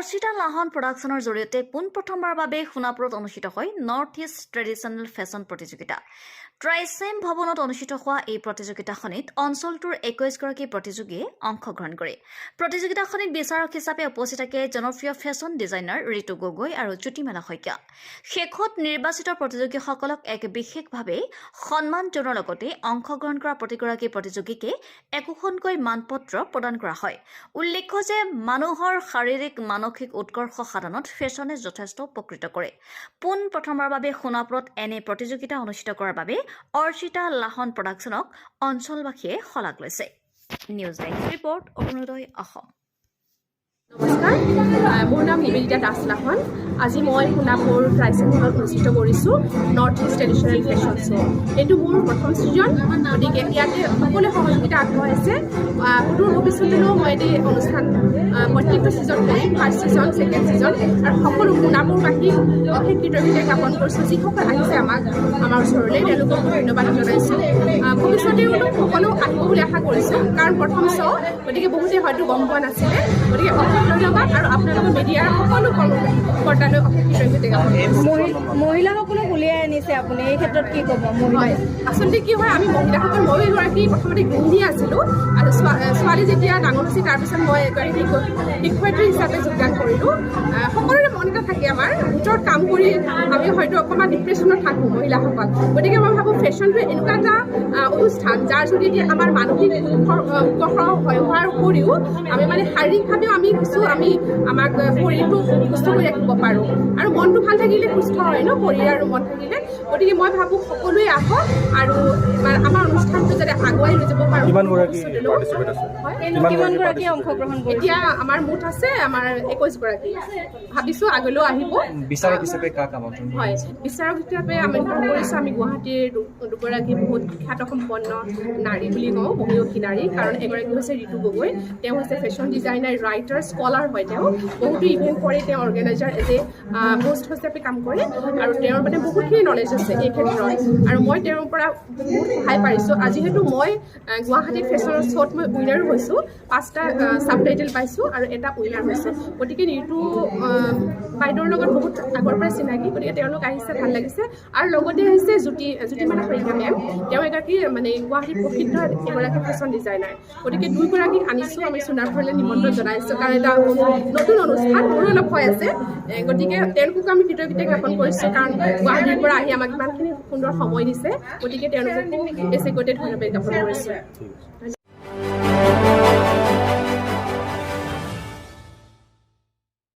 অৰ্চিতা লাহন প্ৰডাকশ্যনৰ জৰিয়তে পোনপ্ৰথমবাৰৰ বাবে সোণাপুৰত অনুষ্ঠিত হয় নৰ্থ ইষ্ট ট্ৰেডিশ্যনেল ফেশ্বন প্ৰতিযোগিতা। ট্ৰাইচেম ভৱনত অনুষ্ঠিত হোৱা এই প্ৰতিযোগিতাখনিত অঞ্চলটোৰ 21গৰাকী প্ৰতিযোগীয়ে অংশগ্ৰহণ কৰে। প্ৰতিযোগিতাখনিত বিচাৰক হিচাপে উপস্থিত থাকে জনপ্ৰিয় ফেশ্বন ডিজাইনাৰ ঋতু গগৈ আৰু জ্যোতিমালা শইকীয়া। শেষত নিৰ্বাচিত প্ৰতিযোগীসকলক এক বিশেষভাৱে সন্মান জনোৱাৰ লগতে অংশগ্ৰহণ কৰা প্ৰতিগৰাকী প্ৰতিযোগীকে একোখনকৈ মানপত্ৰ প্ৰদান কৰা হয়। উল্লেখ্য যে মানুহৰ শাৰীৰিক মানসিক উৎকৰ্ষ সাধনত ফেশ্বনে যথেষ্ট উপকৃত কৰে। পোনপ্ৰথমবাৰৰ বাবে সোণাপুৰত এনে প্ৰতিযোগিতা অনুষ্ঠিত কৰাৰ বাবে অৰ্চিতা লাহন প্ৰডাকশ্যনক অঞ্চলবাসীয়ে শলাগ লৈছে। News desk report Arunodoy Assam. নমস্কাৰ, মোৰ নাম নিবেদিতা দাস লাহন। আজি মই সোণাপুৰ ট্ৰাইচেম হলত অনুষ্ঠিত কৰিছোঁ north east traditional fashion show'. এইটো মোৰ প্ৰথম ছিজন, গতিকে ইয়াতে সকলোৱে সহযোগিতা আগবঢ়াইছে। সুদূৰ ভৱিষ্যতলৈও মই এই অনুষ্ঠান প্ৰত্যেকটো ছিজন কৰিম, ফাৰ্ষ্ট ছিজন, ছেকেণ্ড ছিজন, আৰু সকলো সোণাপুৰবাসীক অশেষ কৃতজ্ঞতা জ্ঞাপন কৰিছোঁ। যিসকল আহিছে আমাৰ ওচৰলৈ তেওঁলোকক ধন্যবাদ জনাইছোঁ। ভৱিষ্যতেও সকলো আহিব বুলি আশা কৰিছোঁ, কাৰণ প্ৰথম শ্ব', গতিকে বহুতে হয়তো গম পোৱা নাছিলে। গতিকে ধন্যবাদ, আৰু আপোনালোকৰ মিডিয়াৰ সকলো কৰ্মকৰ্তালৈ অশেষ কৃতজ্ঞতা জ্ঞাপন কৰিছোঁ। মহিলাসকলক উলিয়াই আনিছে আপুনি, এই ক্ষেত্ৰত কি ক'ব? হয়, আচলতে কি হয়, আমি মহিলাসকল, ময়ো এগৰাকী প্ৰথমতে গৃহিণী আছিলোঁ, আৰু ছোৱালী যেতিয়া ডাঙৰ হৈছে তাৰপিছত মই এগৰাকী শিক্ষয়িত্ৰী হিচাপে যোগদান কৰিলোঁ। সকলোৰে মন এটা থাকে, আমাৰ ভিতৰত কাম কৰি আমি হয়তো অকণমান ডিপ্ৰেশ্যনত থাকোঁ মহিলাসকল। গতিকে মই ভাবোঁ ফেশ্বনটোৱে এনেকুৱা এটা অনুষ্ঠান যাৰ জৰিয়তে আমাৰ মানসিক উৎকৰ্ষ হোৱাৰ উপৰিও আমি মানে শাৰীৰিকভাৱেও আমি আমাক শৰীৰটো সুস্থ কৰি ৰাখিব পাৰোঁ, আৰু মনটো ভাল থাকিলে সুস্থ হয় ন, শৰীৰ আৰু মন থাকিলে। গতিকে মই ভাবোঁ সকলোৱে আহক আৰু আমাৰ অনুষ্ঠানটো যাতে আগুৱাই লৈ যাব পাৰোঁ। কিমানগৰাকী অংশগ্ৰহণ কৰে? এতিয়া আমাৰ মুঠ আছে 21গৰাকী। ভাবিছোঁ আগলৈও আহিব। বিচাৰক হিচাপে কাক আমন্ত্ৰণ? হয়, বিচাৰক হিচাপে আমন্ত্ৰণ কৰিছোঁ আমি গুৱাহাটীৰ দুগৰাকী বহুত খ্যাতসম্পন্ন নাৰী বুলি কওঁ, মহিয়সী নাৰী। কাৰণ এগৰাকী হৈছে ঋতু গগৈ, তেওঁ হৈছে ফেশ্বন ডিজাইনাৰ, ৰাইটাৰ, স্কলাৰ হয়। তেওঁ বহুতো ইভেণ্ট কৰে, তেওঁ অৰ্গেনাইজাৰ এজ এ হোষ্ট হিচাপে কাম কৰে, আৰু তেওঁৰ মানে বহুতখিনি নলেজ আছে এই ক্ষেত্ৰত, আৰু মই তেওঁৰ পৰা বহুত সহায় পাইছোঁ। যিহেতু মই গুৱাহাটী ফেশ্বন শ্ব'ত মই উইনাৰো হৈছোঁ, 5টা ছাব টাইটেল পাইছোঁ আৰু এটা উইনাৰ হৈছোঁ। গতিকে ঋতু বাইদেউৰ লগত বহুত আগৰ পৰাই চিনাকি, গতিকে তেওঁলোক আহিছে, ভাল লাগিছে। আৰু লগতে আহিছে জ্যোতিমালা শইকীয়া মেম, তেওঁ এগৰাকী মানে গুৱাহাটীৰ প্ৰসিদ্ধ এগৰাকী ফেশ্বন ডিজাইনাৰ। গতিকে দুয়োগৰাকীক আনিছোঁ আমি সোণাপুৰলৈ নিমন্ত্ৰণ জনাইছোঁ, কাৰণ এটা নতুন অনুষ্ঠান, মোৰো অলপ ভয় আছে। গতিকে তেওঁলোককো আমি কৃতজ্ঞতা জ্ঞাপন কৰিছোঁ, কাৰণ গুৱাহাটীৰ পৰা আহি আমাক ইমানখিনি সুন্দৰ সময় দিছে। গতিকে তেওঁলোককো বেছিকৈ ধন্যবাদ জ্ঞাপন কৰিছোঁ।